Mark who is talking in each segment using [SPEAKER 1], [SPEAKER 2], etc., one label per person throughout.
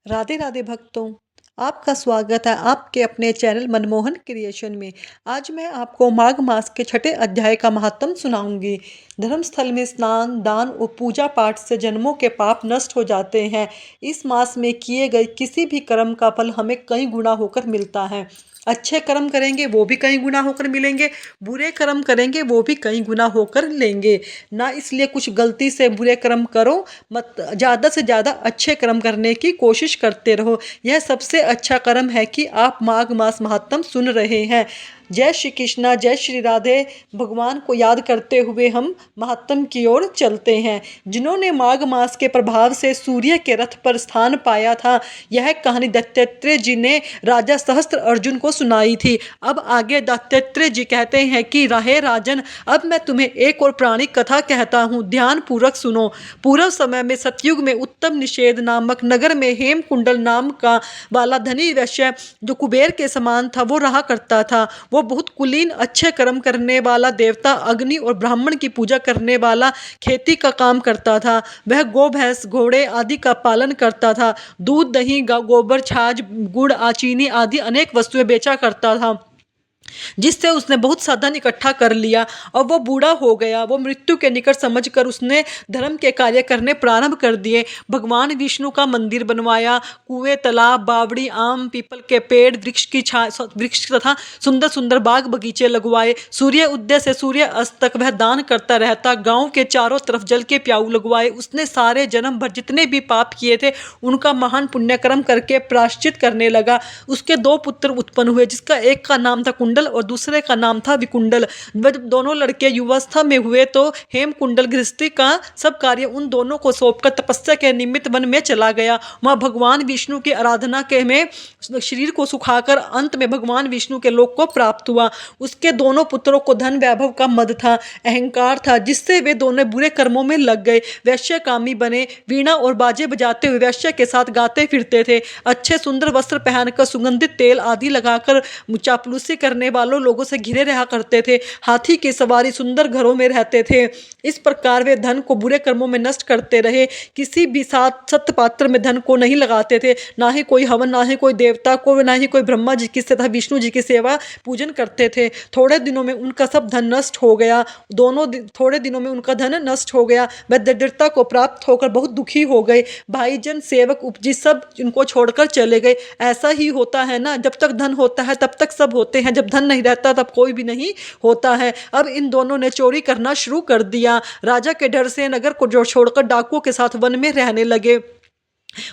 [SPEAKER 1] राधे राधे भक्तों। आपका स्वागत है आपके अपने चैनल मनमोहन क्रिएशन में। आज मैं आपको माघ मास के छठे अध्याय का महात्म सुनाऊंगी। धर्मस्थल में स्नान दान और पूजा पाठ से जन्मों के पाप नष्ट हो जाते हैं। इस मास में किए गए किसी भी कर्म का फल हमें कई गुना होकर मिलता है। अच्छे कर्म करेंगे वो भी कई गुना होकर मिलेंगे, बुरे कर्म करेंगे वो भी कई गुना होकर लेंगे ना। इसलिए कुछ गलती से बुरे कर्म करो मत, ज़्यादा से ज़्यादा अच्छे कर्म करने की कोशिश करते रहो। यह सबसे अच्छा कर्म है कि आप माघ मास महात्म सुन रहे हैं। जय श्री कृष्णा, जय श्री राधे। भगवान को याद करते हुए हम महात्म की ओर चलते हैं। जिन्होंने माघ मास के प्रभाव से सूर्य के रथ पर स्थान पाया था, यह कहानी दत्तात्रेय जी ने राजा सहस्त्र अर्जुन को सुनाई थी। अब आगे दत्तात्रेय जी कहते हैं कि राहे राजन, अब मैं तुम्हें एक और प्राणी कथा कहता हूँ, ध्यान पूर्वक सुनो। पूर्व समय में सतयुग में उत्तम निषेध नामक नगर में हेम कुंडल नाम का वाला धनी वैश्य जो कुबेर के समान था वो रहा करता था। वो बहुत कुलीन अच्छे कर्म करने वाला, देवता अग्नि और ब्राह्मण की पूजा करने वाला, खेती का काम करता था। वह गौ भैंस घोड़े आदि का पालन करता था। दूध दही गोबर छाछ गुड़ चीनी आदि अनेक वस्तुएं बेचा करता था, जिससे उसने बहुत साधन इकट्ठा कर लिया। और वो बूढ़ा हो गया। वो मृत्यु के निकट समझकर उसने धर्म के कार्य करने प्रारंभ कर दिए। भगवान विष्णु का मंदिर बनवाया, कुएं तालाब बावड़ी आम पीपल के पेड़ वृक्ष तथा सुंदर सुंदर बाग बगीचे लगवाए। सूर्य उदय से सूर्य अस्त तक वह दान करता रहता। गांव के चारों तरफ जल के प्याऊ लगवाए। उसने सारे जन्म भर जितने भी पाप किए थे उनका महान पुण्यकर्म करके प्रायश्चित करने लगा। उसके दो पुत्र उत्पन्न हुए, जिसका एक का नाम था कुंडल और दूसरे का नाम था विकुंडल। जब दोनों लड़के युवावस्था में हुए तो हेम कुंडल गृहस्थी का सब कार्य उन दोनों को सौंपकर तपस्या के निमित्त वन में चला गया। वहां भगवान विष्णु की आराधना के में शरीर को सुखाकर अंत में भगवान विष्णु के लोक को प्राप्त हुआ। उसके दोनों पुत्रों को धन वैभव का मद था, अहंकार था, जिससे वे दोनों बुरे कर्मों में लग गए। वैश्य कामी बने, वीणा और बाजे बजाते हुए वैश्य के साथ गाते फिरते थे। अच्छे सुंदर वस्त्र पहनकर सुगंधित तेल आदि लगाकर चापलूसी करने वालों लोगों से घिरे रहा करते थे। हाथी की सवारी सुंदर घरों में रहते थे। इस प्रकार वे धन को बुरे कर्मों में नष्ट करते रहे। किसी भी साथ सत्य पात्र में धन को नहीं लगाते थे, ना ही कोई हवन, ना ही कोई देवता को, ना ही कोई ब्रह्मा जी की तथा विष्णु जी की सेवा पूजन करते थे। थोड़े दिनों में उनका सब धन नष्ट हो गया। थोड़े दिनों में उनका धन नष्ट हो गया। वह दरिद्रता को प्राप्त होकर बहुत दुखी हो गए। भाईजन सेवक उपजी सब इनको छोड़कर चले गए। ऐसा ही होता है ना, जब तक धन होता है तब तक सब होते हैं, जब धन नहीं रहता तब कोई भी नहीं होता है। अब इन दोनों ने चोरी करना शुरू कर दिया। राजा के डर से नगर को जो छोड़कर डाकुओं के साथ वन में रहने लगे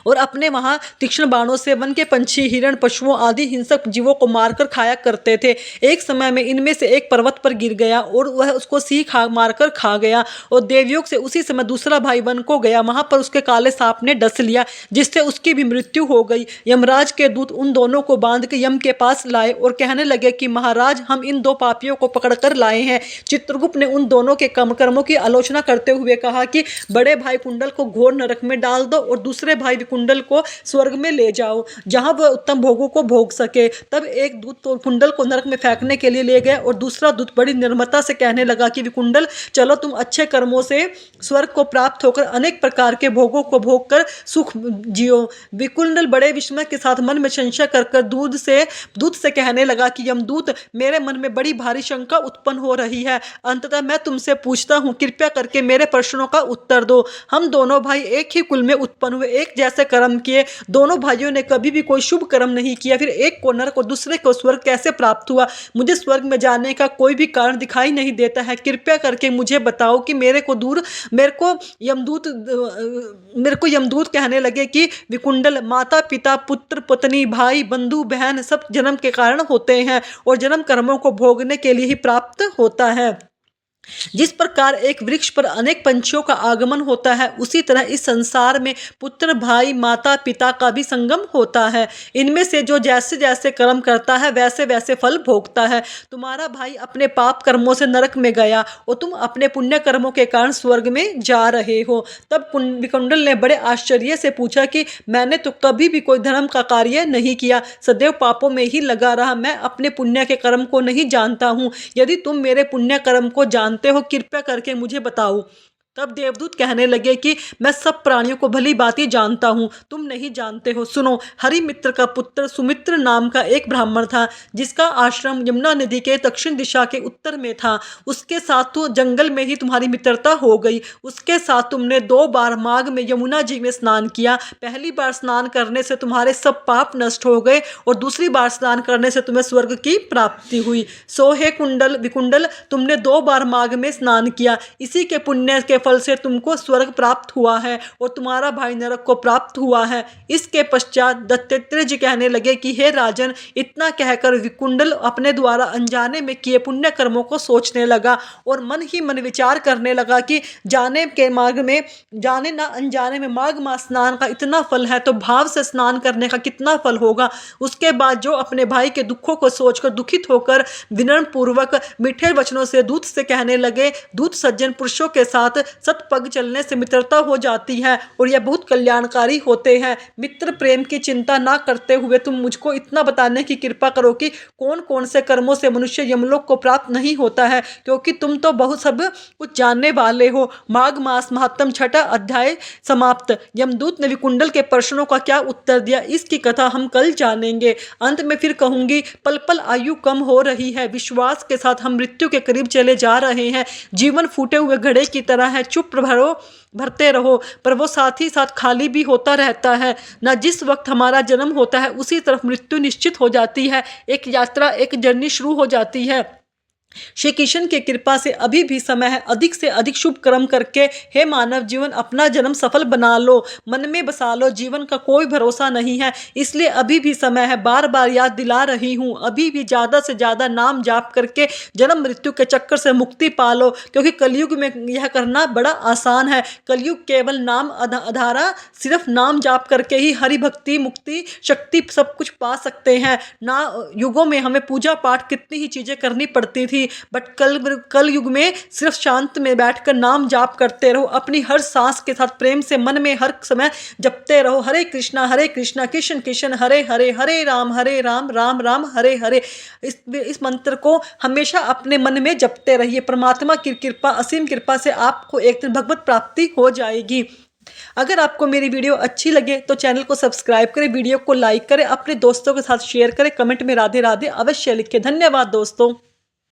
[SPEAKER 1] और अपने वहां तीक्ष्ण बाणों से वन के पंछी, हिरण, पशुओं आदि हिंसक जीवों को मारकर खाया करते थे। एक समय में इनमें से एक पर्वत पर गिर गया और वह उसको मारकर खा गया। और देवयोग से उसी समय दूसरा भाई वन को गया। वहां पर उसके काले सांप ने डस लिया, जिससे उसकी भी मृत्यु हो गई। यमराज के दूत उन दोनों को बांध के यम के पास लाए और कहने लगे कि महाराज, हम इन दो पापियों को पकड़कर लाए हैं। चित्रगुप्त ने उन दोनों के कर्मों की आलोचना करते हुए कहा कि बड़े भाई कुंडल को घोर नरक में डाल दो और दूसरे भाई विकुंडल को स्वर्ग में ले जाओ, जहां वह उत्तम भोगों को भोग सके। तब एक दूत तो कुंडल को नरक में फेंकने के लिए ले गया और दूसरा दूत बड़ी निर्ममता से कहने लगा कि विकुंडल, चलो तुम अच्छे कर्मों से स्वर्ग को प्राप्त होकर अनेक प्रकार के भोगों को भोग कर सुख जियो। विकुंडल बड़े विस्मय के साथ मन में संशय कर दूत से कहने लगा कि यमदूत, मेरे मन में बड़ी भारी शंका उत्पन्न हो रही है। अंततः मैं तुमसे पूछता हूँ, कृपया करके मेरे प्रश्नों का उत्तर दो। हम दोनों भाई एक ही कुल में उत्पन्न हुए, एक जैसे कर्म किए। दोनों भाइयों ने कभी भी कोई शुभ कर्म नहीं किया, फिर एक को नरक और दूसरे को स्वर्ग कैसे प्राप्त हुआ? मुझे स्वर्ग में जाने का कोई भी कारण दिखाई नहीं देता है। कृपया करके मुझे बताओ कि मेरे को यमदूत कहने लगे कि विकुंडल, माता पिता पुत्र पत्नी भाई बंधु बहन सब जन्म के कारण होते हैं और जन्म कर्मों को भोगने के लिए ही प्राप्त होता है। जिस प्रकार एक वृक्ष पर अनेक पंछियों का आगमन होता है, उसी तरह इस संसार में पुत्र भाई माता पिता का भी संगम होता है। इनमें से जो जैसे जैसे कर्म करता है वैसे वैसे फल भोगता है। तुम्हारा भाई अपने पाप कर्मों से नरक में गया और तुम अपने पुण्य कर्मों के कारण स्वर्ग में जा रहे हो। तब विकुंडल ने बड़े आश्चर्य से पूछा कि मैंने तो कभी भी कोई धर्म का कार्य नहीं किया, सदैव पापों में ही लगा रहा। मैं अपने पुण्य के कर्म को नहीं जानता हूँ। यदि तुम मेरे पुण्य कर्म को जानते हो, कृपया करके मुझे बताओ। तब देवदूत कहने लगे कि मैं सब प्राणियों को भली भांति जानता हूँ, तुम नहीं जानते हो। सुनो, हरिमित्र का पुत्र सुमित्र नाम का एक ब्राह्मण था, जिसका आश्रम यमुना नदी के दक्षिण दिशा के उत्तर में था। उसके साथ तो जंगल में ही तुम्हारी मित्रता हो गई। उसके साथ तुमने 2 बार माघ में यमुना जी में स्नान किया। पहली बार स्नान करने से तुम्हारे सब पाप नष्ट हो गए और दूसरी बार स्नान करने से तुम्हें स्वर्ग की प्राप्ति हुई। सो हे कुंडल विकुंडल, तुमने 2 बार माघ में स्नान किया, इसी के पुण्य के फल से तुमको स्वर्ग प्राप्त हुआ है और तुम्हारा भाई नरक को प्राप्त हुआ है। इसके पश्चात दत्तात्रेय जी कहने लगे कि हे राजन, इतना कहकर विकुंडल अपने द्वारा अनजाने में किए पुण्य कर्मों को सोचने लगा और मन ही मन विचार करने लगा कि जाने के मार्ग में, जाने ना अनजाने में माघ मास स्नान का इतना फल है तो भाव से स्नान करने का कितना फल होगा। उसके बाद जो अपने भाई के दुखों को सोचकर दुखित होकर विनम्र पूर्वक मीठे वचनों से दूत से कहने लगे, दूत सज्जन पुरुषों के साथ सतपग चलने से मित्रता हो जाती है और यह बहुत कल्याणकारी होते हैं। मित्र प्रेम की चिंता ना करते हुए तुम मुझको इतना बताने की कृपा करो कि कौन कौन से कर्मों से मनुष्य यमलोक को प्राप्त नहीं होता है, क्योंकि तुम तो बहुत सब कुछ जानने वाले हो। माघ मास महात्म 6 अध्याय समाप्त। यमदूत ने विकुंडल के प्रश्नों का क्या उत्तर दिया, इसकी कथा हम कल जानेंगे। अंत में फिर कहूंगी, पल पल आयु कम हो रही है, विश्वास के साथ हम मृत्यु के करीब चले जा रहे हैं। जीवन फूटे हुए घड़े की तरह है, चुप भरते रहो, पर वो साथ ही साथ खाली भी होता रहता है ना। जिस वक्त हमारा जन्म होता है उसी तरफ मृत्यु निश्चित हो जाती है। एक यात्रा, एक जर्नी शुरू हो जाती है। श्री कृष्ण की कृपा से अभी भी समय है, अधिक से अधिक शुभ कर्म करके हे मानव जीवन अपना जन्म सफल बना लो, मन में बसा लो। जीवन का कोई भरोसा नहीं है, इसलिए अभी भी समय है। बार बार याद दिला रही हूँ, अभी भी ज़्यादा से ज़्यादा नाम जाप करके जन्म मृत्यु के चक्कर से मुक्ति पा लो, क्योंकि कलयुग में यह करना बड़ा आसान है। कलयुग केवल नाम आधारा, सिर्फ नाम जाप करके ही हरि भक्ति, मुक्ति, शक्ति सब कुछ पा सकते हैं ना। युगों में हमें पूजा पाठ कितनी ही चीज़ें करनी पड़ती थी, बट कल युग में सिर्फ शांत में बैठकर नाम जाप करते रहो, अपनी हर सांस के साथ प्रेम से मन में हर समय जपते रहो, हरे कृष्णा कृष्ण कृष्ण हरे हरे, हरे राम राम राम हरे हरे। इस मंत्र को हमेशा अपने मन में जपते रहिए। परमात्मा की कृपा, असीम कृपा से आपको एक दिन भगवत प्राप्ति हो जाएगी। अगर आपको मेरी वीडियो अच्छी लगे तो चैनल को सब्सक्राइब करें, वीडियो को लाइक करें, अपने दोस्तों के साथ शेयर करें, कमेंट में राधे राधे अवश्य लिखें। धन्यवाद दोस्तों।